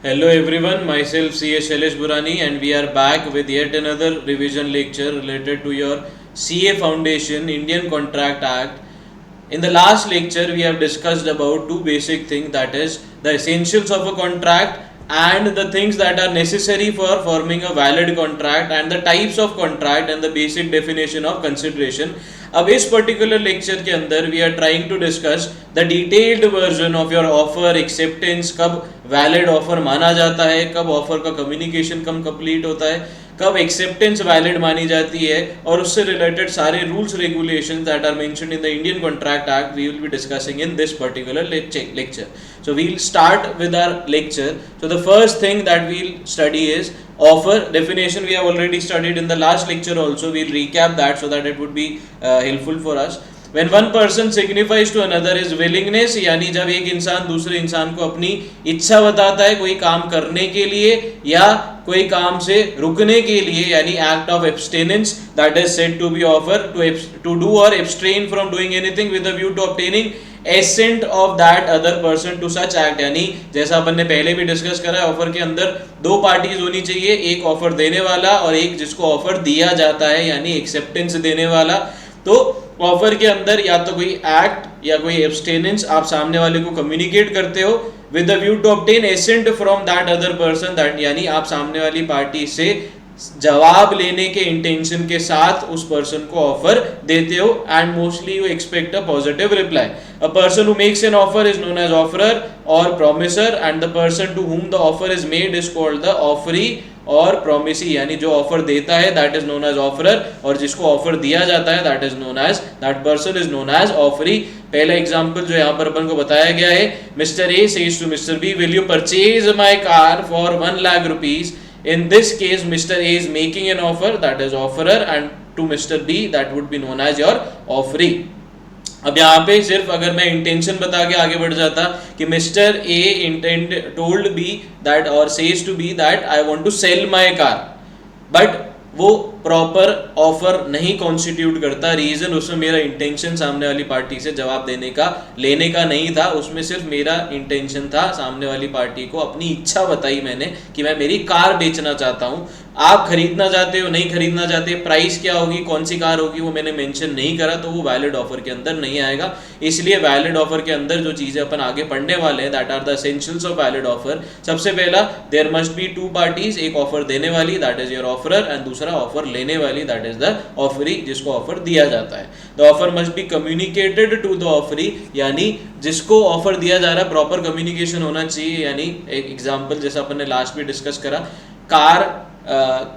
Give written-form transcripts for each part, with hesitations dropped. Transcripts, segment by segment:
Hello everyone, myself CA Shailesh Burani and we are back with yet another revision lecture related to your CA Foundation Indian Contract Act. In the last lecture we have discussed about two basic things, that is the essentials of a contract and the things that are necessary for forming a valid contract and the types of contract and the basic definition of consideration. अब इस particular lecture के अंदर we are trying to discuss the detailed version of your offer acceptance, कब valid offer माना जाता है, कब offer का कम्युनिकेशन कम कंप्लीट होता है, कब एक्सेप्टेंस वैलिड मानी जाती है, और उससे रिलेटेड सारे rules regulations that are mentioned in the Indian contract act we will be discussing in this particular lecture. So we'll start with our lecture. So the first thing that we'll study is offer definition. We have already studied in the last lecture also. We'll recap that so that it would be helpful for us. When one person signifies to another his willingness, यानी जब एक इंसान दूसरे इंसान को अपनी इच्छा बताता है कोई काम करने के लिए या कोई काम से रुकने के लिए, यानी act of abstinence, that is said to be offer to do और abstain from doing anything with a view to obtaining assent of that other person to such act. यानी जैसा अपन ने पहले भी डिस्कस करा है, ऑफर के अंदर दो पार्टीज होनी चाहिए, एक ऑफर देने वाला और एक जिसको ऑफर दिया जाता है, यानी एक्सेप्टेंस देने वाला. तो ऑफर के अंदर या तो कोई एक्ट या कोई एब्सटेनेंस आप सामने वाले को कम्युनिकेट करते हो with the view to obtain assent from that other person, that यानी आप सामने वाली पार्टी से जवाब लेने के इंटेंशन के साथ उस पर्सन को ऑफर देते हो, and mostly you expect a positive reply. A person who makes an offer is known as offeror और promisor, and the person to whom the offer is made is called the offeree और promisee. यानी जो offer देता है that is known as offeror, और जिसको offer दिया जाता है that is known as, that person is known as offeree. पहला एग्जांपल जो यहाँ पर अपन को बताया गया है, mister A says to mister B, will you purchase my car for 1 lakh rupees. In this case, Mr. A is making an offer, that is offerer, and to Mr. B that would be known as your offeree. अब यहाँ पे सिर्फ अगर मैं intention बता के आगे बढ़ जाता कि mister A intend told B that और says to B that I want to sell my car, but वो प्रॉपर ऑफर नहीं कॉन्स्टिट्यूट करता. रीजन उसमें मेरा इंटेंशन सामने वाली पार्टी से जवाब देने का लेने का नहीं था, उसमें सिर्फ मेरा इंटेंशन था सामने वाली पार्टी को अपनी इच्छा बताई मैंने कि मैं मेरी कार बेचना चाहता हूँ. आप खरीदना चाहते हो नहीं खरीदना चाहते, प्राइस क्या होगी, कौन सी कार होगी, वो मैंने मेंशन नहीं करा, तो वो वैलिड ऑफर के अंदर नहीं आएगा. इसलिए वैलिड ऑफर के अंदर जो चीजें अपन आगे पढ़ने वाले हैं that are the essentials of valid offer. सबसे पहला, there must be two parties, एक ऑफर देने वाली that is your offerer and दूसरा ऑफर लेने वाली दैट इज द ऑफरी, जिसको ऑफर दिया जाता है. The offer must be communicated to the offeree, यानी जिसको ऑफर दिया जा रहा है प्रॉपर कम्युनिकेशन होना चाहिए. यानी एक एग्जांपल जैसा अपन ने लास्ट में डिस्कस करा, कार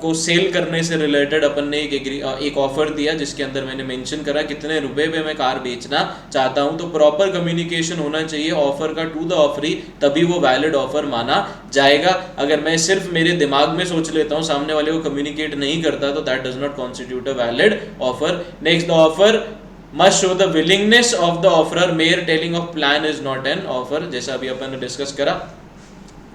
को सेल करने से रिलेटेड अपन ने एक ऑफर दिया जिसके अंदर मैंने मेंशन करा कितने रुपए पे मैं कार बेचना चाहता हूं. तो प्रॉपर कम्युनिकेशन होना चाहिए ऑफर का टू द ऑफरी, तभी वो वैलिड ऑफर माना जाएगा. अगर मैं सिर्फ मेरे दिमाग में सोच लेता हूं, सामने वाले को कम्युनिकेट नहीं करता, तो that does not constitute a valid offer. Next, the offer must show the willingness of the offerer, mere telling of plan is not an offer. जैसा अभी अपन ने डिस्कस करा,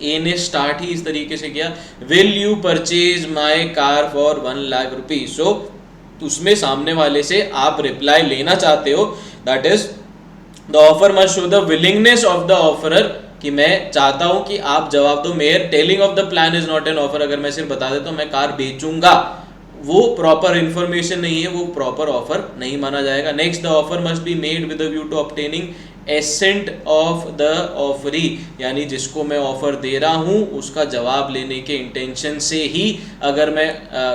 ए ने स्टार्ट ही इस तरीके से किया, will you purchase my car for 1 lakh rupees. So उसमें सामने वाले से आप रिप्लाई लेना चाहते हो, that is the offer must show the willingness of the offeror, कि मैं चाहता हूं कि आप जवाब दो. Mere telling of the plan is not an offer, अगर मैं सिर्फ बता देता हूं मैं कार बेचूंगा, वो प्रॉपर इंफॉर्मेशन नहीं है, वो प्रॉपर ऑफर नहीं माना जाएगा. Next, the offer must be made with a view to obtaining assent of the offeree, यानी जिसको मैं ऑफर दे रहा हूं उसका जवाब लेने के इंटेंशन से ही अगर मैं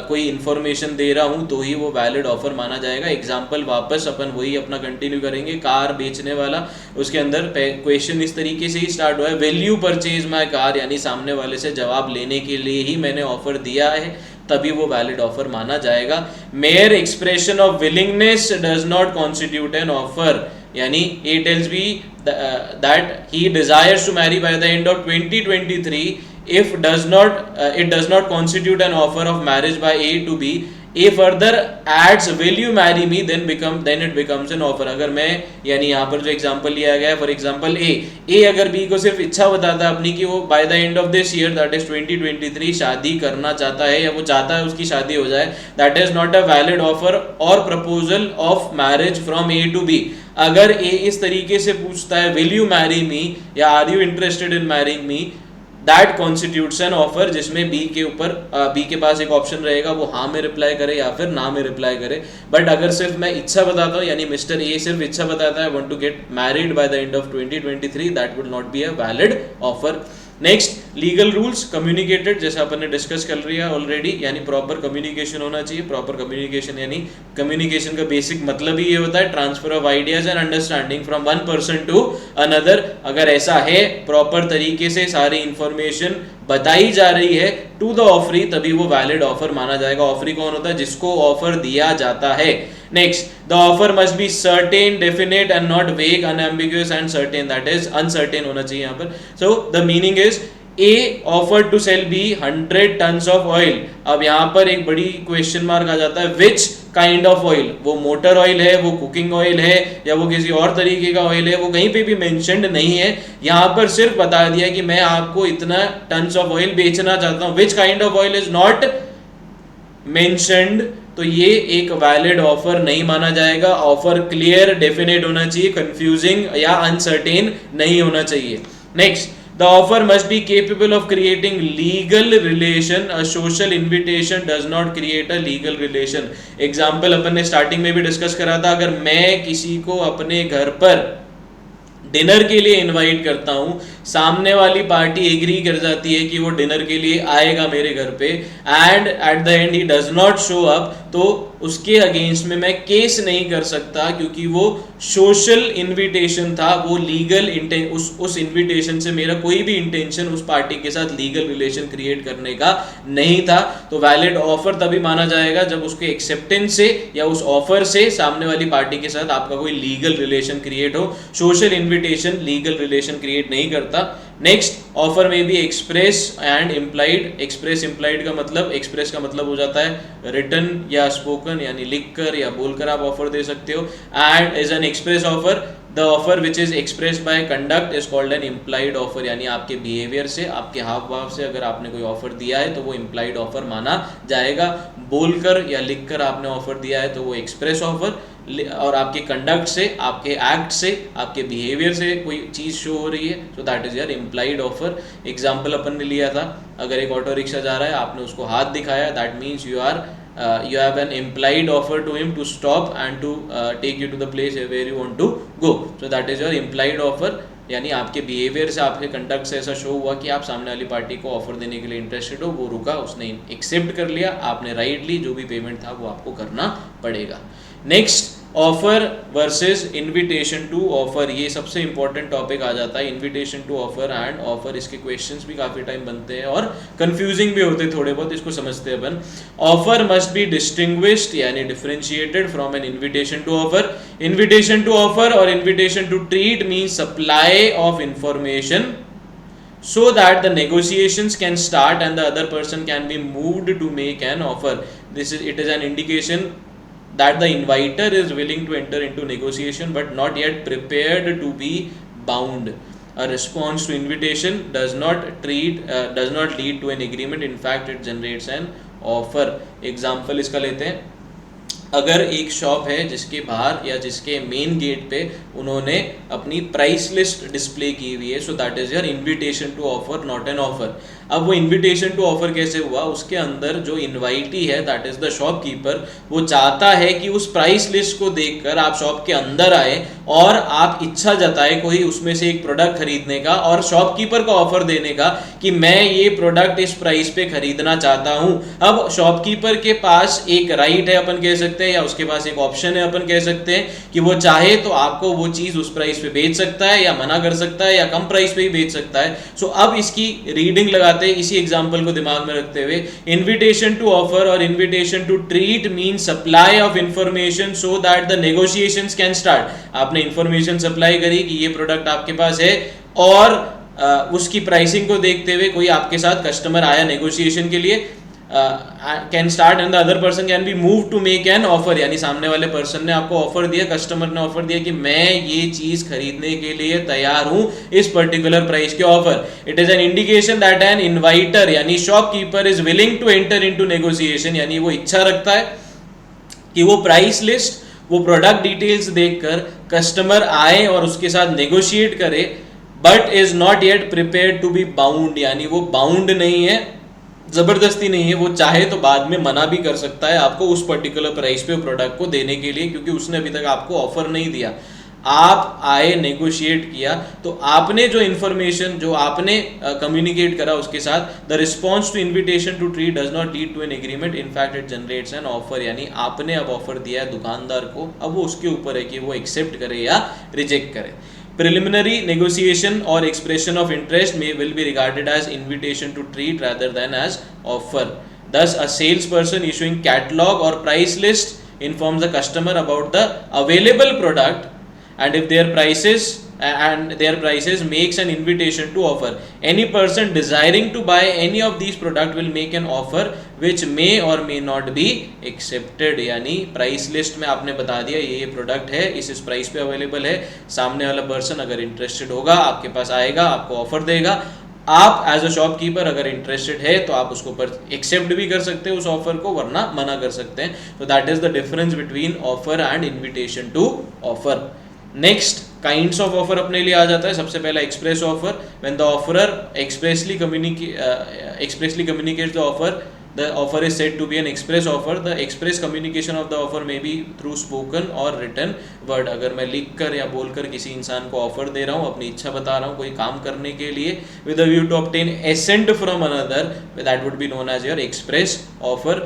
कोई इंफॉर्मेशन दे रहा हूं तो ही वो वैलिड ऑफर माना जाएगा. एग्जांपल वापस अपन वही अपना कंटिन्यू करेंगे. कार बेचने वाला, उसके अंदर क्वेश्चन इस तरीके से ही स्टार्ट हुआ है, will you purchase my car, यानी सामने वाले से जवाब लेने के लिए ही मैंने ऑफर दिया है, तभी वो वैलिड ऑफर माना जाएगा. Mere expression of willingness does not constitute an offer, यानी A tells B that he desires to marry by the end of 2023, if it does not constitute an offer of marriage by A to B. A further adds will you marry me, then it becomes an offer. अगर मैं, यानी यहाँ पर जो example लिया गया है, for example ए अगर बी को सिर्फ इच्छा बताता है अपनी कि वो bye the end of this year that is 2023 शादी करना चाहता है या वो चाहता है उसकी शादी हो जाए, that is not a valid offer और proposal of marriage from A to B. अगर ए इस तरीके से पूछता है विल यू मैरी मी या are you interested in marrying me, that constitutes an offer, जिसमें बी के ऊपर बी के पास एक ऑप्शन रहेगा, वो हाँ में रिप्लाई करे या फिर ना में रिप्लाई करे. बट अगर सिर्फ मैं इच्छा बताता हूँ, यानी मिस्टर ए सिर्फ इच्छा बताता है want to get married by the end of 2023, that would not be a valid offer. Next, legal rules communicated, जैसे अपन ने डिस्कस कर लिया ऑलरेडी, यानी प्रॉपर कम्युनिकेशन होना चाहिए. प्रॉपर कम्युनिकेशन यानी कम्युनिकेशन का बेसिक मतलब ही ये होता है transfer of ideas and understanding from one person to another. अगर ऐसा है, प्रॉपर तरीके से सारी इंफॉर्मेशन बताई जा रही है टू द ऑफरी, तभी वो वैलिड ऑफर माना जाएगा. ऑफरी कौन होता है? जिसको ऑफर दिया जाता है. Next, the offer must be certain, definite and not vague, unambiguous and certain, that is uncertain होना चाहिए यहाँ पर. So the meaning is A offered to sell B 100 tons of oil. अब यहाँ पर एक बड़ी क्वेश्चन मार्क आ जाता है, which kind of oil? वो मोटर ऑयल है, वो कुकिंग ऑयल है, या वो किसी और तरीके का ऑयल है, वो कहीं पे भी मेंशन्ड नहीं है. यहाँ पर सिर्फ बता दिया कि मैं आपको इतना टन्स ऑफ ऑयल बेचना चाहता हूँ. which kind of oil is not mentioned, तो ये एक वैलिड ऑफर नहीं माना जाएगा. ऑफर क्लियर, डेफिनेट होना चाहिए, कंफ्यूजिंग या अनसर्टेन नहीं होना चाहिए. Next, the offer must be capable of creating legal relation. A social invitation does not create a legal relation. Example अपन ने स्टार्टिंग में भी डिस्कस करा था. अगर मैं किसी को अपने घर पर डिनर के लिए इनवाइट करता हूं, सामने वाली पार्टी एग्री कर जाती है कि वो डिनर के लिए आएगा मेरे घर पे, and at the and he does not show up, तो उसके अगेंस्ट में मैं केस नहीं कर सकता, क्योंकि वो सोशल इनविटेशन था. वो लीगल उस इनविटेशन से मेरा कोई भी इंटेंशन उस पार्टी के साथ लीगल रिलेशन क्रिएट करने का नहीं था. तो वैलिड ऑफर तभी माना जाएगा जब उसके एक्सेप्टेंस से या उस ऑफर से सामने वाली पार्टी के साथ आपका कोई लीगल रिलेशन क्रिएट हो. Social invitation legal relation create नहीं करता. नेक्स्ट, ऑफर में भी express and implied. Express implied का मतलब, एक्सप्रेस का मतलब हो जाता है रिटन या स्पोकन, यानी लिखकर या बोलकर आप ऑफर दे सकते हो. And as an express offer, the offer which is expressed by conduct is called an implied offer, यानी आपके बिहेवियर से, आपके हाव भाव से अगर आपने कोई ऑफर दिया है तो वो इम्प्लाइड ऑफर माना जाएगा. बोलकर या लिखकर आपने ऑफर दिया है तो वो एक्सप्रेस ऑफर, और आपके कंडक्ट से, आपके एक्ट से, आपके बिहेवियर से कोई चीज़ शो हो रही है, so that is your implied offer. Example अपन ने लिया था, अगर एक ऑटो रिक्शा जा रहा है, आपने उसको हाथ दिखाया, that means you have an implied offer to him to stop and to take you to the place where you want to go. So that is your implied offer, यानी आपके behaviour से, आपके कंडक्ट से ऐसा show हुआ कि आप सामने वाली पार्टी को ऑफर देने के लिए इंटरेस्टेड हो. वो रुका, उसने एक्सेप्ट कर लिया, आपने राइट ली, जो भी पेमेंट था वो आपको करना पड़ेगा. Next, offer versus invitation to offer. ये सबसे इंपॉर्टेंट टॉपिक आ जाता है, invitation to offer and offer. इसके क्वेश्चंस भी काफी टाइम बनते हैं और कंफ्यूजिंग भी होते हैं थोड़े बहुत, इसको समझते हैं अपन. ऑफर मस्ट बी डिस्टिंग्विश्ड, यानी differentiated from an invitation to offer. Invitation to offer और invitation to treat means supply of information so that the negotiations can start and the other person can be moved to make an offer. It is an indication that the inviter is willing to enter into negotiation but not yet prepared to be bound. A response to invitation does not lead to an agreement. In fact, it generates an offer. Example इसका लेते हैं. अगर एक shop है जिसके बाहर या जिसके मेन गेट पे उन्होंने अपनी प्राइस लिस्ट डिस्प्ले की हुई है, so that is your invitation to offer, not an offer. अब वो इनविटेशन टू ऑफर कैसे हुआ? उसके अंदर जो इनवाइटी है, दैट इज द शॉपकीपर, वो चाहता है कि उस प्राइस लिस्ट को देखकर आप शॉप के अंदर आए और आप इच्छा जताए कोई उसमें से एक प्रोडक्ट खरीदने का और शॉपकीपर को ऑफर देने का कि मैं ये प्रोडक्ट इस प्राइस पे खरीदना चाहता हूं. अब शॉपकीपर के पास एक राइट है, अपन कह सकते हैं, या उसके पास एक ऑप्शन है, अपन कह सकते हैं कि वो चाहे तो आपको वो चीज उस प्राइस पे बेच सकता है या मना कर सकता है या कम प्राइस पे ही बेच सकता है. सो अब इसकी रीडिंग लगाते हैं, इसी एग्जांपल को दिमाग में रखते हुए. इनविटेशन टू ऑफर और invitation to treat mean supply of information so that the negotiations can start. आपने इंफॉर्मेशन सप्लाई करी कि ये प्रोडक्ट आपके पास है और उसकी प्राइसिंग को देखते हुए कोई आपके साथ कस्टमर आया नेगोशिएशन के लिए, can start and the other person can be move to make an offer. यानी सामने वाले पर्सन ने आपको ऑफर दिया, कस्टमर ने ऑफर दिया कि मैं ये चीज खरीदने के लिए तैयार हूं इस पर्टिकुलर प्राइस के offer. It is an indication that an inviter यानी shopkeeper is willing to enter into negotiation, यानी वो इच्छा रखता है कि वो प्राइस लिस्ट, वो प्रोडक्ट डिटेल्स देखकर कस्टमर आए और उसके साथ नेगोशिएट करे. But is not yet prepare to be bound, यानी वो बाउंड नहीं है, जबरदस्ती नहीं है, वो चाहे तो बाद में मना भी कर सकता है आपको उस पर्टिकुलर प्राइस पे प्रोडक्ट को देने के लिए, क्योंकि उसने अभी तक आपको ऑफर नहीं दिया। आप आए, नेगोशिएट किया, तो आपने जो इन्फॉर्मेशन जो आपने कम्युनिकेट करा उसके साथ, the response to invitation to treat does not lead to an agreement, in fact it generates an offer, यानी आपने अब ऑफर दिया है दुकानदार को, अब वो उसके ऊपर है कि वो एक्सेप्ट करे या रिजेक्ट करे। Preliminary negotiation or expression of interest will be regarded as invitation to treat rather than as offer. Thus, a salesperson issuing catalog or price list informs the customer about the available product, and if their prices makes an invitation to offer. Any person desiring to buy any of these product will make an offer which may or may not be accepted, यानी price list में आपने बता दिया ये product है, इस price पे available है, सामने वाला पर्सन अगर इंटरेस्टेड होगा आपके पास आएगा, आपको ऑफर देगा, आप एज अ शॉपकीपर अगर इंटरेस्टेड है तो आप उसको पर एक्सेप्ट भी कर सकते हैं उस ऑफर को, वरना मना कर सकते हैं। तो that is the difference between offer and invitation to offer. Next kinds of offer अपने लिए आ जाता है। सबसे पहला express offer, when the offerer expressly communicates the offer, the offer is said to be an express offer. The express communication of the offer may be through spoken or written word. अगर मैं लिख कर या बोलकर किसी इंसान को offer दे रहा हूँ, अपनी इच्छा बता रहा हूँ कोई काम करने के लिए, with a view to obtain assent from another, that would be known as your express offer.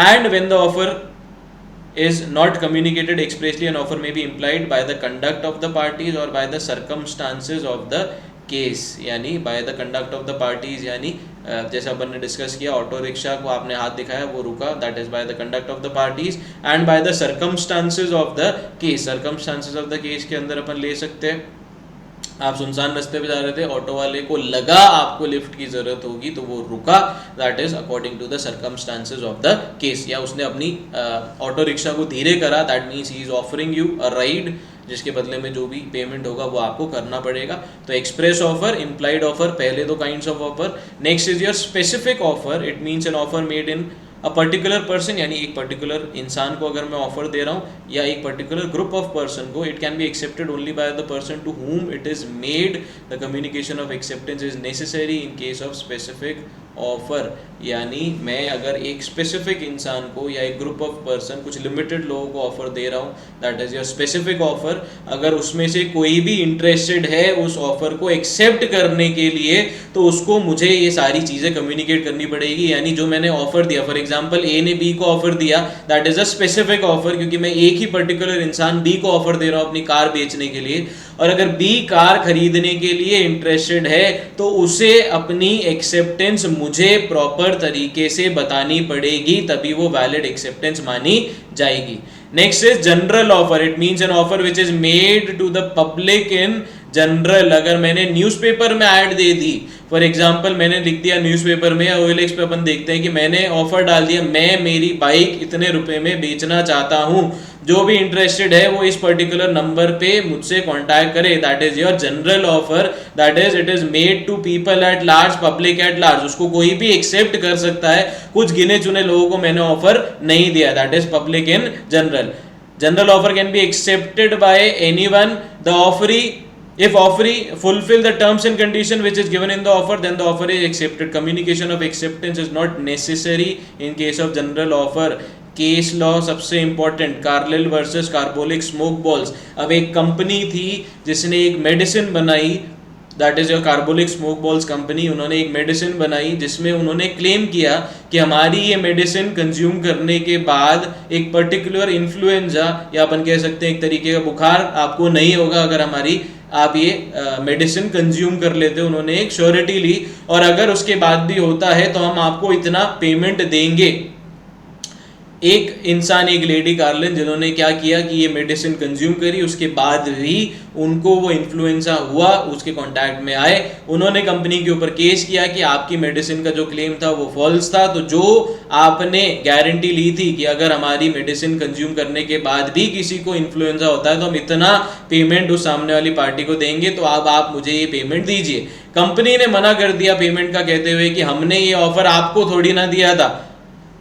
And when the offer is not communicated expressly, an offer may be implied by the conduct of the parties or by the circumstances of the case, यानी by the conduct of the parties, यानी जैसे अपन ने discuss किया, auto rickshaw को आपने हाथ दिखाया वो रुका, that is by the conduct of the parties, and by the circumstances of the case. Circumstances of the case के अंदर अपन ले सकते हैं, आप सुनसान रास्ते पे जा रहे थे, ऑटो वाले को लगा आपको लिफ्ट की जरूरत होगी तो वो रुका, that is according to the circumstances of the case. या उसने अपनी ऑटो रिक्शा को धीरे करा, that means he is offering you a ride, जिसके बदले में जो भी पेमेंट होगा वो आपको करना पड़ेगा। तो एक्सप्रेस ऑफर, इम्प्लाइड ऑफर, पहले दो kinds of offer. Next is your specific offer, it means an offer made in a particular person, यानी एक पर्टिकुलर इंसान को अगर मैं ऑफर दे रहा हूँ या एक पर्टिकुलर ग्रुप ऑफ पर्सन को, it can be accepted only by the person to whom it is made. The communication of acceptance is necessary in case of specific offer, यानी मैं अगर एक स्पेसिफिक इंसान को या एक ग्रुप ऑफ पर्सन, कुछ लिमिटेड लोगों को ऑफर दे रहा हूँ, that is your specific offer. अगर उसमें से कोई भी इंटरेस्टेड है उस ऑफर को एक्सेप्ट करने के लिए, तो उसको मुझे ये सारी चीज़ें कम्युनिकेट करनी पड़ेगी। यानी जो मैंने ऑफर दिया, फॉर एग्जाम्पल ए ने बी को ऑफर दिया, that is a specific offer, क्योंकि मैं एक ही पर्टिकुलर इंसान बी को ऑफर दे रहा हूँ अपनी कार बेचने के लिए, और अगर बी कार खरीदने के लिए इंटरेस्टेड है तो उसे अपनी एक्सेप्टेंस मुझे प्रॉपर तरीके से बतानी पड़ेगी, तभी वो वैलिड एक्सेप्टेंस मानी जाएगी। Next is general offer, it means an offer which is made to the public in general. अगर मैंने न्यूज़पेपर में ऐड दे दी, फॉर एग्जाम्पल मैंने लिख दिया न्यूज़पेपर में या OLX पे अपन देखते हैं कि मैंने ऑफर डाल दिया, मैं मेरी बाइक इतने रुपए में बेचना चाहता हूँ, जो भी इंटरेस्टेड है वो इस पर्टिकुलर नंबर पे मुझसे कांटेक्ट करे, that is your general offer. That is it is made to people at large, public at large, उसको कोई भी एक्सेप्ट कर सकता है, कुछ गिने चुने लोगों को मैंने ऑफर नहीं दिया, that is public in general. General offer can be accepted by anyone. The offeree, if offeree fulfill the terms and condition which is given in the offer, then the offer is accepted. Communication of acceptance is not necessary in case of general offer. Case law सबसे इंपॉर्टेंट, Carlill versus Carbolic Smoke Balls. अब एक company थी जिसने एक medicine बनाई, that is your Carbolic Smoke Balls company. उन्होंने एक मेडिसिन बनाई जिसमें उन्होंने क्लेम किया कि हमारी ये मेडिसिन कंज्यूम करने के बाद एक पर्टिकुलर इन्फ्लुएंजा, या अपन कह सकते हैं एक तरीके का बुखार, आपको नहीं होगा अगर हमारी आप ये मेडिसिन कंज्यूम कर लेते हो। उन्होंने एक श्योरिटी ली, और अगर उसके बाद भी होता है तो हम आपको इतना पेमेंट देंगे। एक इंसान, एक लेडी कार्लिन, जिन्होंने क्या किया कि ये मेडिसिन कंज्यूम करी, उसके बाद भी उनको वो इन्फ्लुएंजा हुआ, उसके कांटेक्ट में आए, उन्होंने कंपनी के ऊपर केस किया कि आपकी मेडिसिन का जो क्लेम था वो फॉल्स था। तो जो आपने गारंटी ली थी कि अगर हमारी मेडिसिन कंज्यूम करने के बाद भी किसी को इन्फ्लुएंजा होता है तो हम इतना पेमेंट उस सामने वाली पार्टी को देंगे, तो अब आप मुझे ये पेमेंट दीजिए। कंपनी ने मना कर दिया पेमेंट का, कहते हुए कि हमने ये ऑफर आपको थोड़ी ना दिया था,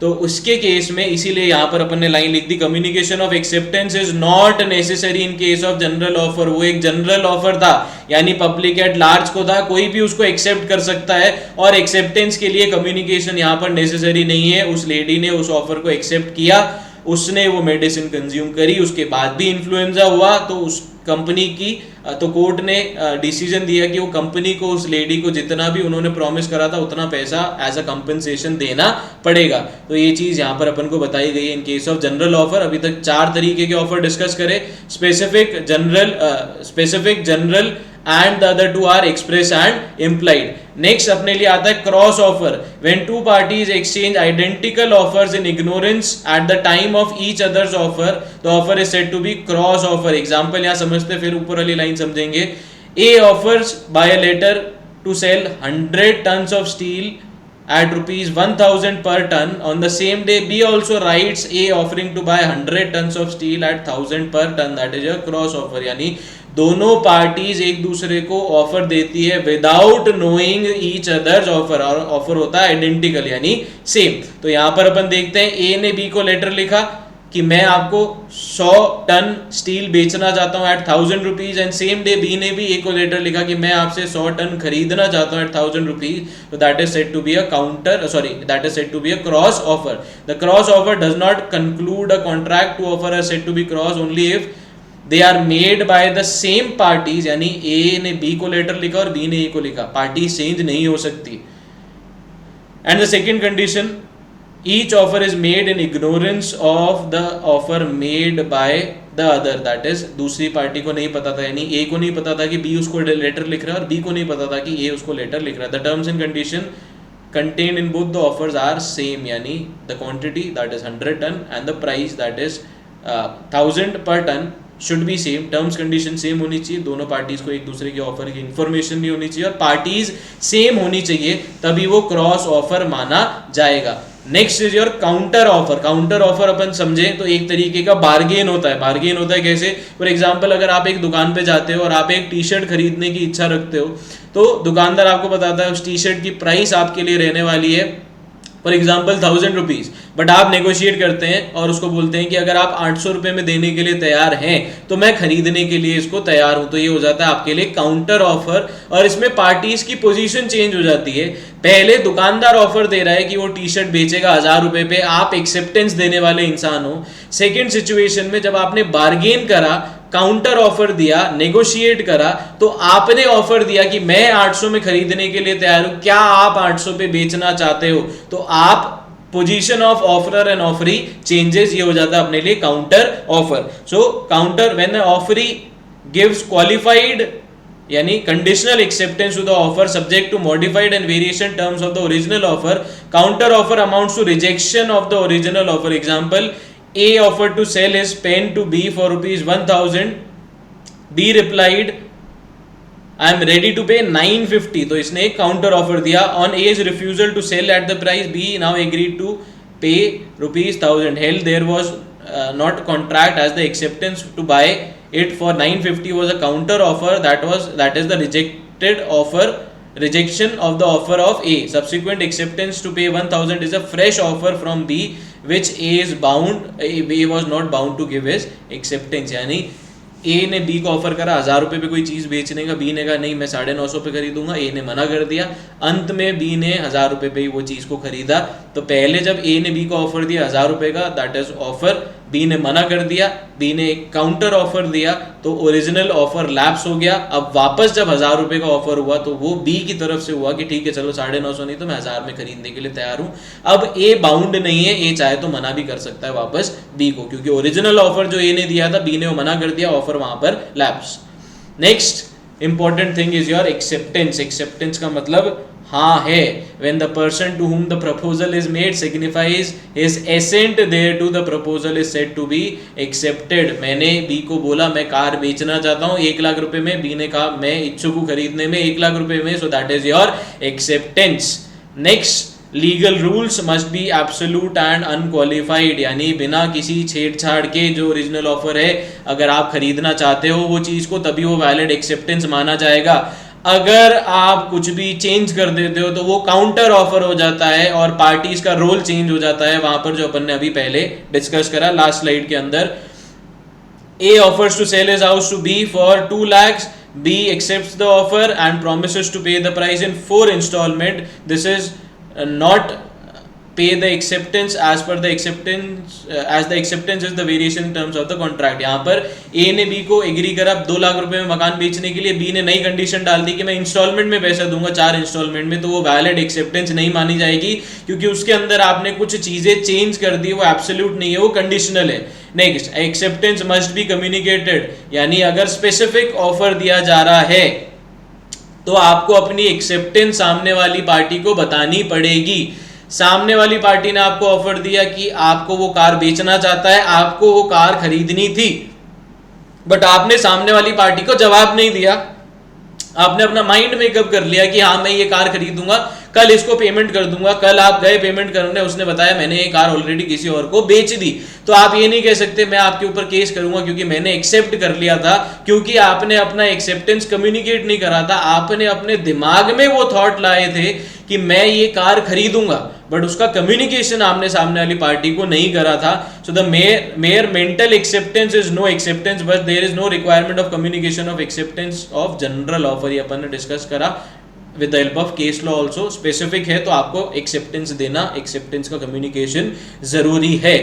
तो उसके केस में इसीलिए यहाँ पर अपन ने लाइन लिख दी, communication of acceptance is not necessary in case of general offer. वो एक जनरल ऑफर था, यानी पब्लिक एट लार्ज को था, कोई भी उसको एक्सेप्ट कर सकता है, और एक्सेप्टेंस के लिए कम्युनिकेशन यहाँ पर नेसेसरी नहीं है। उस लेडी ने उस ऑफर को एक्सेप्ट किया, उसने वो मेडिसिन कंज्यूम करी, उसके बाद भी इन्फ्लुएंजा हुआ, तो उस कंपनी की तो कोर्ट ने डिसीजन दिया कि वो कंपनी को, उस लेडी को जितना भी उन्होंने प्रॉमिस करा था उतना पैसा एज अ कंपनसेशन देना पड़ेगा। तो ये चीज यहाँ पर अपन को बताई गई है इन केस ऑफ जनरल ऑफर। अभी तक 4 तरीके के ऑफर डिस्कस करें, specific, general and the other two are express and implied. Next अपने लिए आता है cross offer, when two parties exchange identical offers in ignorance at the time of each other's offer, the offer is said to be cross offer. Example यहाँ समझते, फिर ऊपर वाली line समझेंगे। A offers by a letter to sell 100 tons of steel at rupees 1000 per ton. On the same day B also writes A offering to buy 100 tons of steel at 1000 per ton. That is a cross offer, यानी दोनों parties एक दूसरे को offer देती है without knowing each others offer, और offer होता है आइडेंटिकल यानी सेम। तो यहां पर अपन देखते हैं, ए ने बी को लेटर लिखा कि मैं आपको 100 टन स्टील बेचना चाहता हूं at 1000 rupees, and same day B ने भी ए को लेटर लिखा कि मैं आपसे 100 टन खरीदना चाहता हूं एट 1000 रुपीज। तो that is said to be a that is said to be a cross offer. The cross offer does not conclude a contract, two offer are said to be cross only if they are made by the same parties, यानी A ने B को letter लिखा और B ने ए को लिखा, party change नहीं हो सकती। And the second condition, each offer is made in ignorance of the offer made by the other, that is दूसरी पार्टी को नहीं पता था, यानी ए को नहीं पता था कि बी उसको लेटर लिख रहा है और बी को नहीं पता था कि ए उसको लेटर लिख रहा है। The terms and condition contained in both the offers are same, यानी the quantity that is 100 ton and the price that is 1000 per ton should be same, terms condition same होनी चाहिए, दोनों पार्टीज को एक दूसरे के ऑफर की information नहीं होनी चाहिए और पार्टीज सेम होनी चाहिए, तभी वो क्रॉस ऑफर माना जाएगा। Next is your counter offer. Counter offer अपन समझे तो एक तरीके का बार्गेन होता है। बार्गेन होता है कैसे? फॉर एग्जांपल, अगर आप एक दुकान पे जाते हो और आप एक टी शर्ट खरीदने की इच्छा रखते हो, तो दुकानदार आपको बताता है उस टी शर्ट की प्राइस आपके लिए रहने वाली है फॉर एग्जाम्पल 1000 रुपीज, बट आप नेगोशिएट करते हैं और उसको बोलते हैं कि अगर आप 800 रुपए में देने के लिए तैयार हैं तो मैं खरीदने के लिए इसको तैयार हूं। तो ये हो जाता है आपके लिए काउंटर ऑफर, और इसमें पार्टीज की पोजीशन चेंज हो जाती है। पहले दुकानदार ऑफर दे रहा है कि वो टी शर्ट बेचेगा 1000 रुपए पे, आप एक्सेप्टेंस देने वाले इंसान हो। सेकेंड सिचुएशन में जब आपने बार्गेन करा, काउंटर ऑफर दिया, नेगोशिएट करा, तो आपने ऑफर दिया कि मैं 800 में खरीदने के लिए तैयार हूं, क्या आप 800 पे बेचना चाहते हो? तो आप position of offeror and offeree changes, ये हो जाता है अपने लिए counter offer. So counter, when offeree gives qualified यानी conditional acceptance to the offer subject to modified and variation terms of the original offer, counter offer amounts to rejection of the original offer. Example, A offered to sell his pen to B for rupees 1000. B replied, I am ready to pay 950. तो इसने एक counter offer दिया। On A's refusal to sell at the price, B now agreed to pay rupees 1000. Hell, there was not contract, as the acceptance to buy it for 950 was a counter offer. That is the rejected offer. Rejection of the offer of A. Subsequent acceptance to pay 1000 is a fresh offer from B, which A was not bound to give his acceptance. यानी A ने B को offer करा 1000 रुपए पे कोई चीज बेचने का, B ने कहा नहीं मैं 950 पे खरीदूंगा, A ने मना कर दिया। अंत में B ने 1000 रुपए पे ही वो चीज को खरीदा। तो पहले जब A ने B को ऑफर दिया 1000 रुपए का, दैट इज ऑफर, B ने मना कर दिया, B ने एक काउंटर ऑफर दिया, तो ओरिजिनल ऑफर लैप्स हो गया। अब वापस जब 1000 रुपए का ऑफर हुआ तो वो B की तरफ से हुआ कि ठीक है चलो 950 नहीं तो मैं 1000 में खरीदने के लिए तैयार हूं। अब A बाउंड नहीं है, A चाहे तो मना भी कर सकता है वापस B को, क्योंकि ओरिजिनल ऑफर जो A ने दिया था B ने वो मना कर दिया, ऑफर वहां पर lapse. Next important thing is your acceptance. Acceptance का मतलब हाँ है। when the person to whom the proposal is made signifies his assent thereto, the proposal is said to be accepted. मैंने B को बोला मैं कार बेचना चाहता हूँ 1 लाख रुपए में, B ने कहा मैं इच्छुक हूँ खरीदने में 1 लाख रुपए में, so that is your acceptance. Next, legal rules must be absolute and unqualified, यानी बिना किसी छेड़छाड़ के जो ओरिजिनल ऑफर है अगर आप खरीदना चाहते हो वो चीज को, तभी वो वैलिड एक्सेप्टेंस माना जाएगा। अगर आप कुछ भी चेंज कर देते हो तो वो काउंटर ऑफर हो जाता है और पार्टीज का रोल चेंज हो जाता है, वहां पर जो अपन ने अभी पहले डिस्कस करा लास्ट स्लाइड के अंदर। A offers to sell his house to B for 2 lakhs. B accepts the offer and promises to pay the price in 4 installment. This is not pay the acceptance as per the acceptance as the acceptance is the variation in terms of the contract। यहाँ पर A ने B को agree करा 2 लाख रुपए में मकान बेचने के लिए, B ने नई कंडीशन डाल दी कि मैं इंस्टॉलमेंट में पैसा दूंगा 4 इंस्टॉलमेंट में, तो वो वैलिड एक्सेप्टेंस नहीं मानी जाएगी क्योंकि उसके अंदर आपने कुछ चीजें चेंज कर दी, वो एब्सोल्यूट नहीं है, वो कंडीशनल है। Next, acceptance must be communicated, यानी अगर स्पेसिफिक ऑफर दिया जा रहा है तो आपको अपनी एक्सेप्टेंस सामने वाली पार्टी को बतानी पड़ेगी। सामने वाली पार्टी ने आपको ऑफर दिया कि आपको वो कार बेचना चाहता है, आपको वो कार खरीदनी थी, बट आपने सामने वाली पार्टी को जवाब नहीं दिया। आपने अपना माइंड मेकअप कर लिया कि हाँ मैं ये कार खरीदूंगा, कल इसको पेमेंट कर दूंगा। कल आप गए पेमेंट करने, उसने बताया मैंने ये कार ऑलरेडी किसी और को बेच दी, तो आप ये नहीं कह सकते मैं आपके ऊपर केस करूंगा क्योंकि मैंने एक्सेप्ट कर लिया था, क्योंकि आपने अपना एक्सेप्टेंस कम्युनिकेट नहीं करा था। आपने अपने दिमाग में वो थॉट लाए थे कि मैं ये कार खरीदूंगा, बट उसका कम्युनिकेशन आपने सामने वाली पार्टी को नहीं करा था। So the mere mental acceptance is no acceptance, but there is no requirement of communication of acceptance of general offer. ये अपन ने डिस्कस करा with the help of case law also. Specific है तो आपको एक्सेप्टेंस देना, एक्सेप्टेंस का communication जरूरी है।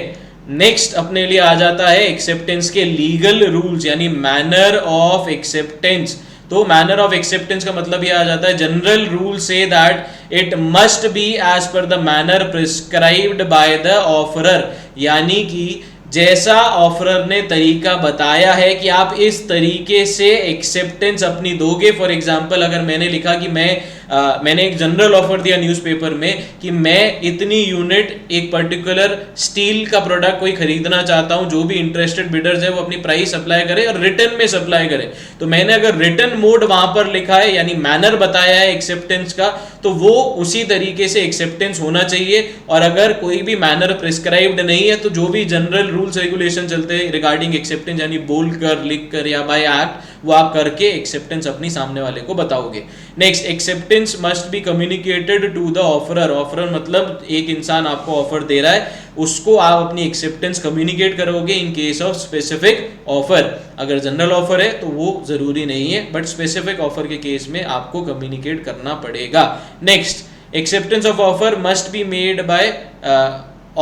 नेक्स्ट अपने लिए आ जाता है एक्सेप्टेंस के लीगल रूल्स, यानी मैनर ऑफ एक्सेप्टेंस। तो मैनर ऑफ एक्सेप्टेंस का मतलब ये आ जाता है जनरल रूल से that it must be as per the manner prescribed by the offeror, यानी कि जैसा ऑफरर ने तरीका बताया है कि आप इस तरीके से एक्सेप्टेंस अपनी दोगे। फॉर एग्जांपल, अगर मैंने लिखा कि मैंने एक जनरल ऑफर दिया न्यूज़पेपर में कि मैं इतनी यूनिट एक पर्टिकुलर स्टील का प्रोडक्ट कोई खरीदना चाहता हूं, जो भी इंटरेस्टेड बिडर्स है वो अपनी प्राइस अप्लाई करे और रिटर्न में सप्लाई करे, तो मैंने अगर रिटर्न मोड वहां पर लिखा है यानी मैनर बताया है एक्सेप्टेंस का, तो वो उसी तरीके से एक्सेप्टेंस होना चाहिए। और अगर कोई भी मैनर प्रिस्क्राइब्ड नहीं है तो जो भी जनरल रूल्स रेगुलेशन चलते हैं रिगार्डिंग एक्सेप्टेंस, यानी बोल कर, लिख कर या बाय एक्ट, वो आप करके एक्सेप्टेंस अपनी सामने वाले को बताओगे। Next, acceptance must be communicated to the offeror. Offeror मतलब एक इंसान आपको ऑफर दे रहा है, उसको आप अपनी एक्सेप्टेंस कम्युनिकेट करोगे इन केस ऑफ स्पेसिफिक ऑफर। अगर जनरल ऑफर है तो वो जरूरी नहीं है, बट स्पेसिफिक ऑफर के केस में आपको कम्युनिकेट करना पड़ेगा। Next, acceptance of offer must be made by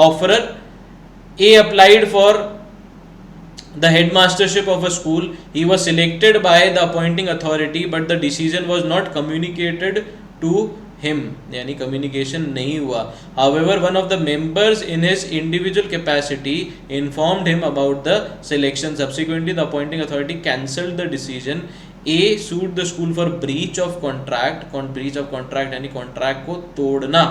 offerer. A applied for the headmastership of a school. He was selected by the appointing authority, but the decision was not communicated to him, यानी communication नहीं हुआ। However, one of the members in his individual capacity informed him about the selection. Subsequently, the appointing authority cancelled the decision. A sued the school for breach of contract. breach of contract यानी contract को तोड़ना।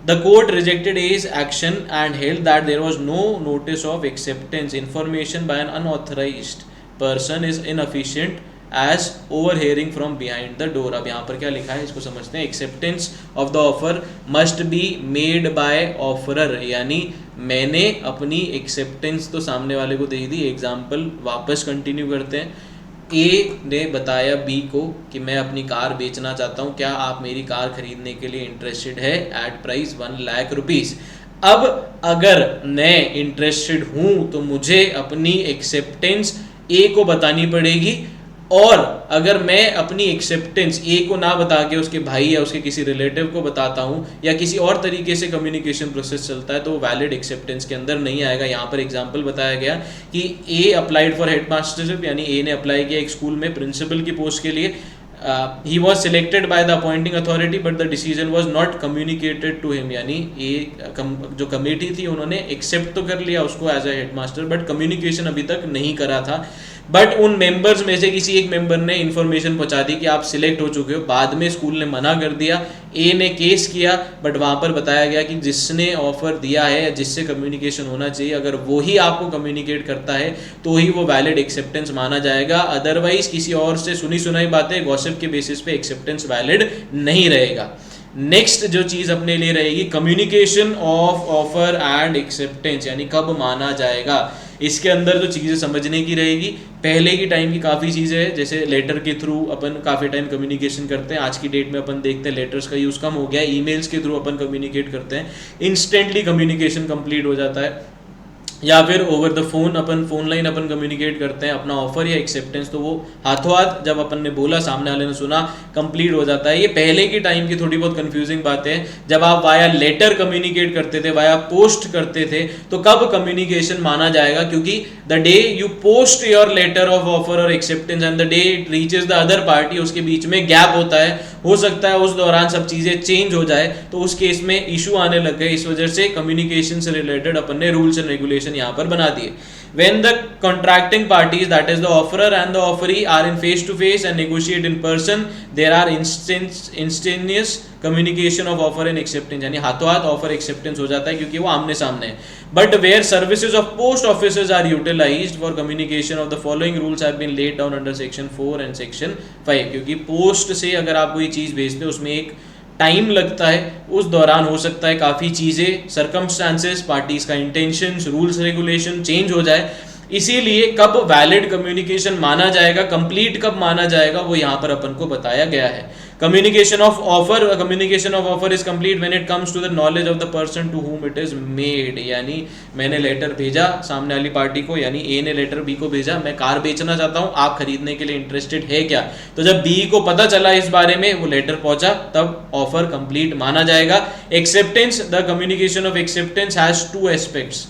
The court rejected A's action and held that there was no notice of acceptance. Information by an unauthorized person is inefficient as overhearing from behind the door. अब यहाँ पर क्या लिखा है इसको समझते हैं। Acceptance of the offer must be made by offerer, यानी मैंने अपनी acceptance तो सामने वाले को दे दी। एग्जाम्पल वापस कंटिन्यू करते हैं। ए ने बताया बी को कि मैं अपनी कार बेचना चाहता हूं, क्या आप मेरी कार खरीदने के लिए इंटरेस्टेड है एट प्राइस 1 लाख रुपीस। अब अगर मैं इंटरेस्टेड हूं तो मुझे अपनी एक्सेप्टेंस ए को बतानी पड़ेगी, और अगर मैं अपनी एक्सेप्टेंस ए को ना बता के उसके भाई या उसके किसी रिलेटिव को बताता हूं या किसी और तरीके से कम्युनिकेशन प्रोसेस चलता है तो वो वैलिड एक्सेप्टेंस के अंदर नहीं आएगा। यहाँ पर एग्जांपल बताया गया कि ए अप्लाइड फॉर हेडमास्टरशिप, यानी ए ने अप्लाई किया एक स्कूल में प्रिंसिपल की पोस्ट के लिए। he was selected by the appointing authority but the decision was not communicated to him, यानी जो कमेटी थी उन्होंने एक्सेप्ट तो कर लिया उसको as a headmaster, but communication अभी तक नहीं करा था। बट उन मेंबर्स में से किसी एक मेंबर ने इन्फॉर्मेशन पहुंचा दी कि आप सिलेक्ट हो चुके हो। बाद में स्कूल ने मना कर दिया, ए ने केस किया, बट वहां पर बताया गया कि जिसने ऑफर दिया है, जिससे कम्युनिकेशन होना चाहिए, अगर वो ही आपको कम्युनिकेट करता है तो ही वो वैलिड एक्सेप्टेंस माना जाएगा। अदरवाइज किसी और से सुनी सुनाई बातें गॉसिप के बेसिस पे एक्सेप्टेंस वैलिड नहीं रहेगा। नेक्स्ट जो चीज अपने लिए रहेगी communication of offer and acceptance, यानी कब माना जाएगा। इसके अंदर जो चीज़ें समझने की रहेगी, पहले की टाइम की काफ़ी चीज़ें हैं, जैसे लेटर के थ्रू अपन काफ़ी टाइम कम्युनिकेशन करते हैं। आज की डेट में अपन देखते हैं लेटर्स का यूज़ कम हो गया है, ईमेल्स के थ्रू अपन कम्युनिकेट करते हैं, इंस्टेंटली कम्युनिकेशन कंप्लीट हो जाता है। या फिर over the phone upon phone line upon communicate करते हैं अपना ऑफर या एक्सेप्टेंस, तो वो हाथों हाथ जब अपन ने बोला सामने वाले ने सुना कंप्लीट हो जाता है। ये पहले की टाइम की थोड़ी बहुत कंफ्यूजिंग बातें हैं। जब आप वाया लेटर कम्युनिकेट करते थे, वाया पोस्ट करते थे, तो कब कम्युनिकेशन माना जाएगा, क्योंकि the day you post your letter of offer और acceptance and the day it reaches the other party, उसके बीच में गैप होता है, हो सकता है उस दौरान सब चीजें चेंज हो जाए, तो उस केस में इशू आने लग गए। इस वजह से कम्युनिकेशन से रिलेटेड अपन ने रूल्स एंड रेगुलेशन यहाँ पर बना दिए। When the contracting parties, that is the offerer and the offeree, are in face to face and negotiate in person, there are instantaneous communication of offer and acceptance, यानी हाथों हाथ offer acceptance हो जाता है क्योंकि वो आमने सामने है। But where services of post offices are utilized for communication of the following rules have been laid down under section 4 and section 5, क्योंकि पोस्ट से अगर आप कोई चीज़ भेजते हो उसमें एक टाइम लगता है, उस दौरान हो सकता है काफ़ी चीज़ें, सर्कमस्टांसेस, पार्टीज का इंटेंशंस, रूल्स रेगुलेशन चेंज हो जाए। इसीलिए कब वैलिड कम्युनिकेशन माना जाएगा, कंप्लीट कब माना जाएगा, वो यहाँ पर अपन को बताया गया है। Communication of offer is complete when it comes to the knowledge of the person to whom it is made, यानी मैंने लेटर भेजा सामने वाली पार्टी को, यानी ए ने लेटर बी को भेजा, मैं कार बेचना चाहता हूँ, आप खरीदने के लिए इंटरेस्टेड है क्या, तो जब बी को पता चला इस बारे में, वो लेटर पहुंचा, तब ऑफर कंप्लीट माना जाएगा। Acceptance, the communication of acceptance has two aspects,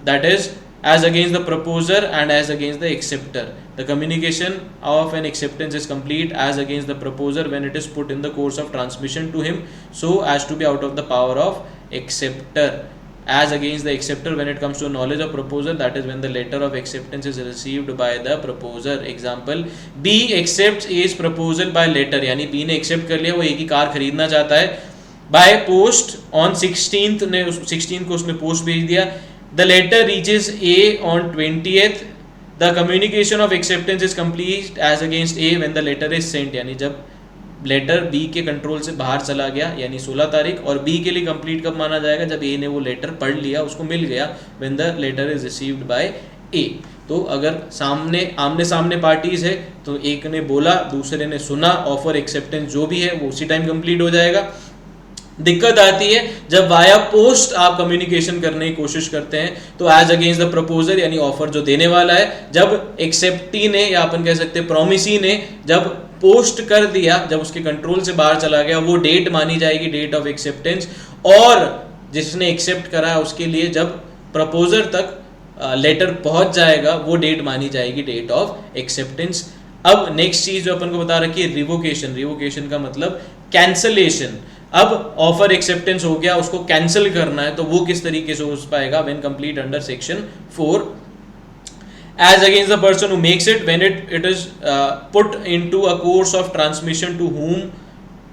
that is as against the proposer and as against the acceptor. The communication of an acceptance is complete as against the proposer when it is put in the course of transmission to him so as to be out of the power of acceptor. As against the acceptor when it comes to knowledge of proposer, that is when the letter of acceptance is received by the proposer. Example, B accepts A's proposal by letter, यानी B ने accept कर लिया, वो A की car खरीदना चाहता है, by post on 16th को उसने पोस्ट भेज दिया। The letter reaches A on 20th. The communication of acceptance is complete as against A when the letter is sent, यानी जब लेटर बी के कंट्रोल से बाहर चला गया, यानी 16 तारीख, और बी के लिए कंप्लीट कब माना जाएगा, जब ए ने वो लेटर पढ़ लिया, उसको मिल गया, when the letter is received by A। तो अगर आमने सामने पार्टीज है तो एक ने बोला, दूसरे ने सुना, ऑफर एक्सेप्टेंस जो भी है वो उसी टाइम कंप्लीट हो जाएगा। दिक्कत आती है जब वाया पोस्ट आप कम्युनिकेशन करने की कोशिश करते हैं, तो एज अगेंस्ट द प्रपोजर, यानी ऑफर जो देने वाला है, जब एक्सेप्टी ने या अपन कह सकते हैं प्रोमिसी ने जब पोस्ट कर दिया, जब उसके कंट्रोल से बाहर चला गया, वो डेट मानी जाएगी डेट ऑफ एक्सेप्टेंस, और जिसने एक्सेप्ट करा है उसके लिए जब प्रपोजर तक लेटर पहुंच जाएगा, वो डेट मानी जाएगी डेट ऑफ एक्सेप्टेंस। अब नेक्स्ट चीज जो अपन को बता रखी है रिवोकेशन। रिवोकेशन का मतलब कैंसलेशन। अब ऑफर एक्सेप्टेंस हो गया, उसको कैंसिल करना है, तो वो किस तरीके से हो पाएगा, when complete under section 4, as against the person who makes it when it is put into a course of transmission to whom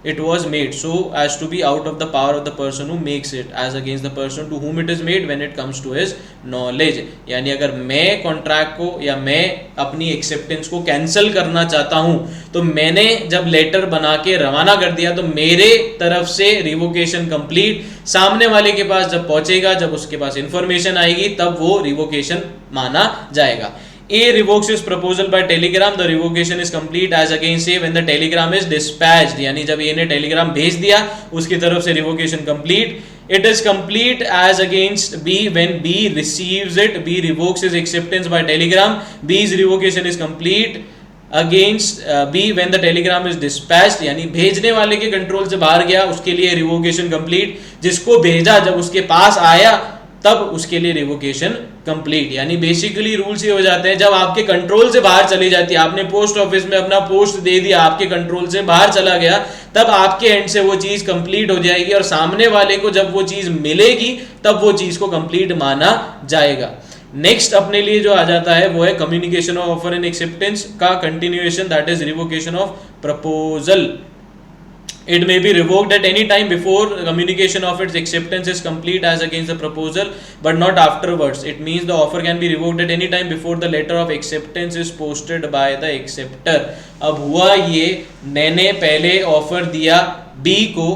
it was made so as to be out of the power of the person who makes it, as against the person to whom it is made when it comes to his knowledge। यानी अगर मैं contract को या मैं अपनी acceptance को cancel करना चाहता हूं, तो मैंने जब लेटर बना के रवाना कर दिया, तो मेरे तरफ से रिवोकेशन कंप्लीट, सामने वाले के पास जब पहुंचेगा, जब उसके पास इंफॉर्मेशन आएगी, तब वो रिवोकेशन माना जाएगा। A revokes his proposal by telegram, the revocation is complete as against A when the telegram is dispatched, यानी जब A ने टेलीग्राम भेज दिया, उसकी तरफ से revocation complete. It is complete as against B when B receives it, B revokes his acceptance by telegram, B's revocation is complete against B when the telegram is dispatched, यानी भेजने वाले के कंट्रोल से बाहर गया, उसके लिए रिवोकेशन कंप्लीट, जिसको भेजा जब उसके पास आया तब उसके लिए रिवोकेशन कंप्लीट। यानी बेसिकली रूल्स ये हो जाते हैं, जब आपके कंट्रोल से बाहर चली जाती है, आपने पोस्ट ऑफिस में अपना पोस्ट दे दिया, आपके कंट्रोल से बाहर चला गया, तब आपके एंड से वो चीज कंप्लीट हो जाएगी, और सामने वाले को जब वो चीज मिलेगी तब वो चीज को कंप्लीट माना जाएगा। नेक्स्ट अपने लिए जो आ जाता है वो है communication of offer and acceptance का continuation, that is revocation of proposal. It may be revoked at any time before communication of its acceptance is complete as against the proposal, but not afterwards. It means the offer can be revoked at any time before the letter of acceptance is posted by the acceptor. अब हुआ ये, मैंने पहले offer दिया B को,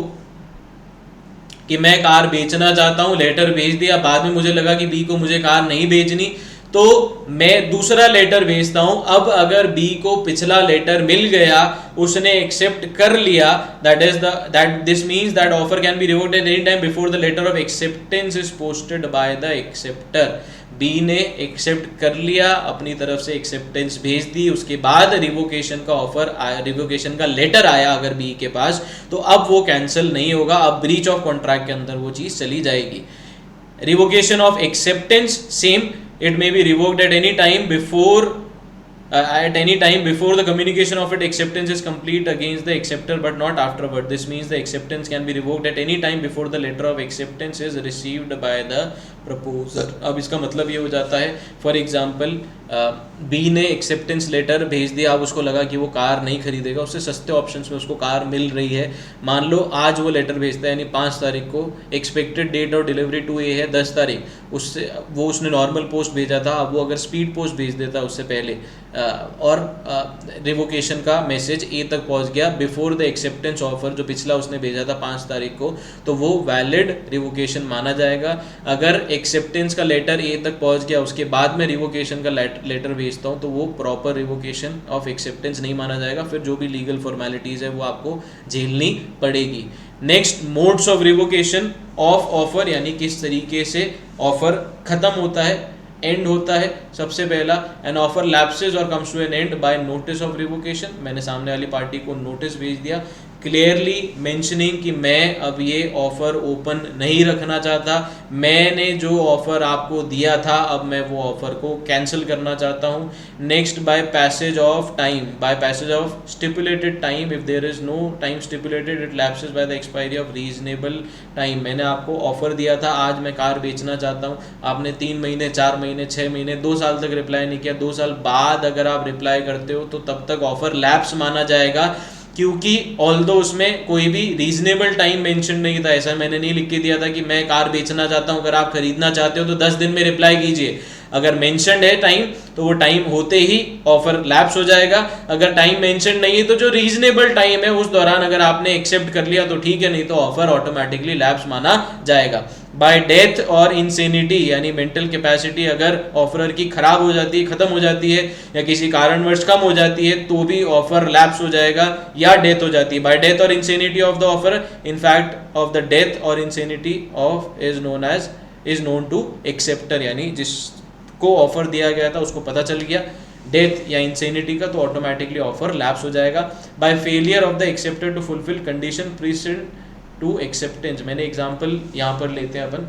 कि मैं car बेचना चाहता हूँ, लेटर भेज दिया, बाद में मुझे लगा कि बी को मुझे कार नहीं भेजनी, तो मैं दूसरा लेटर भेजता हूं। अब अगर बी को पिछला लेटर मिल गया, उसने एक्सेप्ट कर लिया, that this means that offer can be revoked at any time before the letter of acceptance is posted by the acceptor. B ने एक्सेप्ट कर लिया, अपनी तरफ से एक्सेप्टेंस भेज दी, उसके बाद रिवोकेशन का ऑफर, रिवोकेशन का लेटर आया अगर बी के पास, तो अब वो कैंसिल नहीं होगा, अब ब्रीच ऑफ कॉन्ट्रैक्ट के अंदर वो चीज चली जाएगी। Revocation of acceptance same, it may be revoked at any time before the communication of its acceptance is complete against the acceptor but not afterward. This means the acceptance can be revoked at any time before the letter of acceptance is received by the proposer. अब इसका मतलब ये हो जाता है, for example B ने acceptance letter भेज दिया, अब उसको लगा कि वो कार नहीं खरीदेगा, उससे सस्ते ऑप्शंस में उसको कार मिल रही है। मान लो आज वो लेटर भेजता है यानी 5 तारीख को, एक्सपेक्टेड डेट और डिलीवरी टू ए है 10 तारीख, उससे वो उसने नॉर्मल पोस्ट भेजा था, अब वो अगर स्पीड पोस्ट भेज देता उससे पहले और रिवोकेशन का मैसेज ए तक पहुंच गया बिफोर द एक्सेप्टेंस ऑफर, जो पिछला उसने भेजा था 5 तारीख को, तो वो वैलिड रिवोकेशन माना जाएगा। अगर एक्सेप्टेंस का लेटर ए तक पहुंच गया, उसके बाद में रिवोकेशन का लेटर भेजता हूं, तो वो प्रॉपर रिवोकेशन ऑफ एक्सेप्टेंस नहीं माना जाएगा, फिर जो भी लीगल फॉर्मेलिटीज है वो आपको झेलनी पड़ेगी। Next, modes of revocation of offer, यानी किस तरीके से ऑफर खत्म होता है, एंड होता है। सबसे पहला, an offer lapses or comes to an end by notice of revocation, मैंने सामने वाली पार्टी को नोटिस भेज दिया क्लियरली मेंशनिंग कि मैं अब ये ऑफर ओपन नहीं रखना चाहता, मैंने जो ऑफर आपको दिया था अब मैं वो ऑफर को कैंसिल करना चाहता हूँ। Next, by passage of time, by passage of stipulated time, if there is no time stipulated it lapses by the expiry of reasonable time. मैंने आपको ऑफर दिया था, आज मैं कार बेचना चाहता हूँ, आपने 3 महीने 4 महीने 6 महीने 2 साल तक रिप्लाई नहीं किया, 2 साल बाद अगर आप रिप्लाई करते हो तो तब तक ऑफर लैप्स माना जाएगा, क्योंकि ऑल्दो उसमें कोई भी रीजनेबल टाइम मेंशन नहीं था। ऐसा मैंने नहीं लिख के दिया था कि मैं कार बेचना चाहता हूं, अगर आप खरीदना चाहते हो तो 10 दिन में रिप्लाई कीजिए। अगर मेंशन्ड है टाइम तो वो टाइम होते ही ऑफर लैप्स हो जाएगा। अगर टाइम मेंशन नहीं है तो जो रीजनेबल टाइम है उस दौरान अगर आपने एक्सेप्ट कर लिया तो ठीक है, नहीं तो ऑफर ऑटोमेटिकली लैप्स माना जाएगा। बाय डेथ और इंसेनिटी, यानी मेंटल कैपेसिटी अगर ऑफरर की खराब हो जाती है, खत्म हो जाती है या किसी कारणवश कम हो जाती है तो भी ऑफर लैप्स हो जाएगा, या डेथ हो जाती है। बाय डेथ और insanity of the offer, in fact of the death और insanity of is known to acceptor, यानी जिसको ऑफर दिया गया था उसको पता चल गया डेथ या इंसेनिटी का, तो ऑटोमेटिकली ऑफर लैप्स हो जाएगा। By failure of the acceptor to fulfil condition precedent to acceptance, मैंने एग्जांपल यहाँ पर लेते हैं अपन,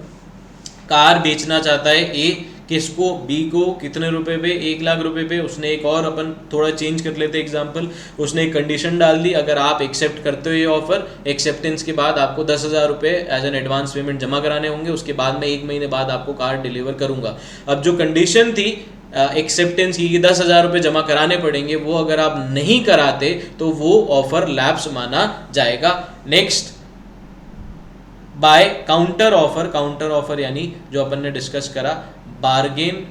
कार बेचना चाहता है ए, किसको, बी को, कितने रुपए पे, 1 लाख रुपए पे। उसने एक और, अपन थोड़ा चेंज कर लेते हैं एग्जांपल, उसने एक कंडीशन डाल दी, अगर आप एक्सेप्ट करते हो ये ऑफर, एक्सेप्टेंस के बाद आपको 10,000 रुपये एज एन एडवांस पेमेंट जमा कराने होंगे, उसके बाद में 1 महीने बाद आपको कार डिलीवर करूंगा। अब जो कंडीशन थी एक्सेप्टेंस की 10,000 रुपये जमा कराने पड़ेंगे, वो अगर आप नहीं कराते तो वो ऑफर लैप्स माना जाएगा। Next, by counter offer, counter offer यानी जो अपन ने डिस्कस करा, बार्गेन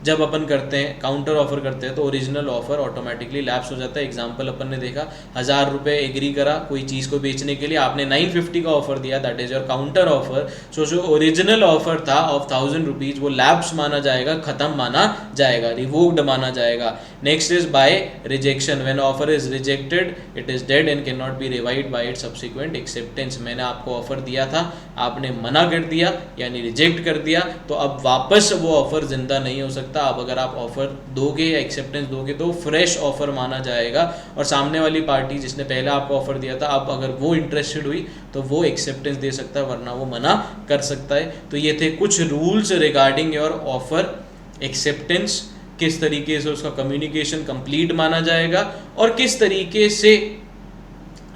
जब अपन करते हैं, काउंटर ऑफर करते हैं तो ओरिजिनल ऑफर ऑटोमेटिकली लैप्स हो जाता है। एग्जांपल अपन ने देखा, 1000 रुपये एग्री करा कोई चीज़ को बेचने के लिए, आपने 950 का ऑफर दिया, that is your counter offer. So जो ओरिजिनल ऑफर था ऑफ 1000 रुपीज वो लैप्स माना जाएगा, खत्म माना जाएगा, रिवोक्ड माना जाएगा। Next is by rejection, when offer is rejected it is dead and can not be revived by its subsequent acceptance. मैंने आपको ऑफर दिया था, आपने मना कर दिया यानी रिजेक्ट कर दिया, तो अब वापस वो ऑफर जिंदा नहीं हो सकता। अब अगर आप ऑफर दोगे या एक्सेप्टेंस दोगे तो फ्रेश ऑफर माना जाएगा, और सामने वाली पार्टी जिसने पहले आपको ऑफर दिया था, अब अगर वो इंटरेस्टेड हुई तो वो एक्सेप्टेंस दे सकता है, वरना वो मना कर सकता है। तो ये थे कुछ rules regarding your offer acceptance, किस तरीके से उसका कम्युनिकेशन कंप्लीट माना जाएगा, और किस तरीके से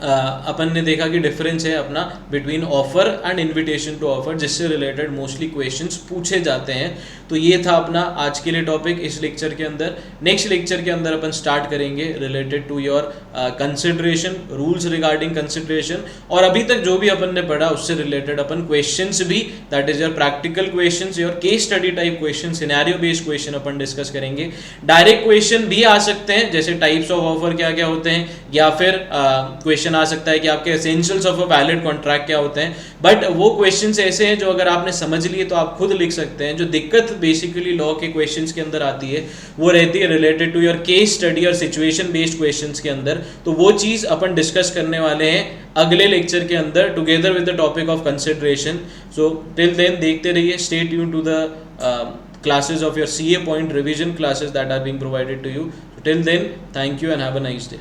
अपन ने देखा कि डिफरेंस है अपना between offer and invitation to offer, जिससे रिलेटेड मोस्टली क्वेश्चंस पूछे जाते हैं। तो ये था अपना आज के लिए टॉपिक इस लेक्चर के अंदर। नेक्स्ट लेक्चर के अंदर अपन स्टार्ट करेंगे related to your consideration, rules regarding consideration, और अभी तक जो भी अपन ने पढ़ा उससे रिलेटेड अपन क्वेश्चंस भी, that is your practical questions, your case study type question, scenario based question अपन डिस्कस करेंगे। डायरेक्ट क्वेश्चन भी आ सकते हैं, जैसे टाइप्स ऑफ ऑफर क्या क्या होते हैं, या फिर क्वेश्चन आ सकता है कि आपके essentials of a valid contract क्या होते हैं। बट वो क्वेश्चंस ऐसे हैं जो अगर आपने समझ लिए तो आप खुद लिख सकते हैं। जो दिक्कत बेसिकली लॉ के क्वेश्चंस के अंदर आती है वो रहती है related to your case study और सिचुएशन बेस्ड क्वेश्चंस के अंदर। तो वो चीज़ अपन डिस्कस करने वाले हैं अगले लेक्चर के अंदर together with the topic of consideration. So till then देखते रहिए, stay tune to the classes of your CA point revision classes that are being provided to you. So till then, thank you and have a nice day.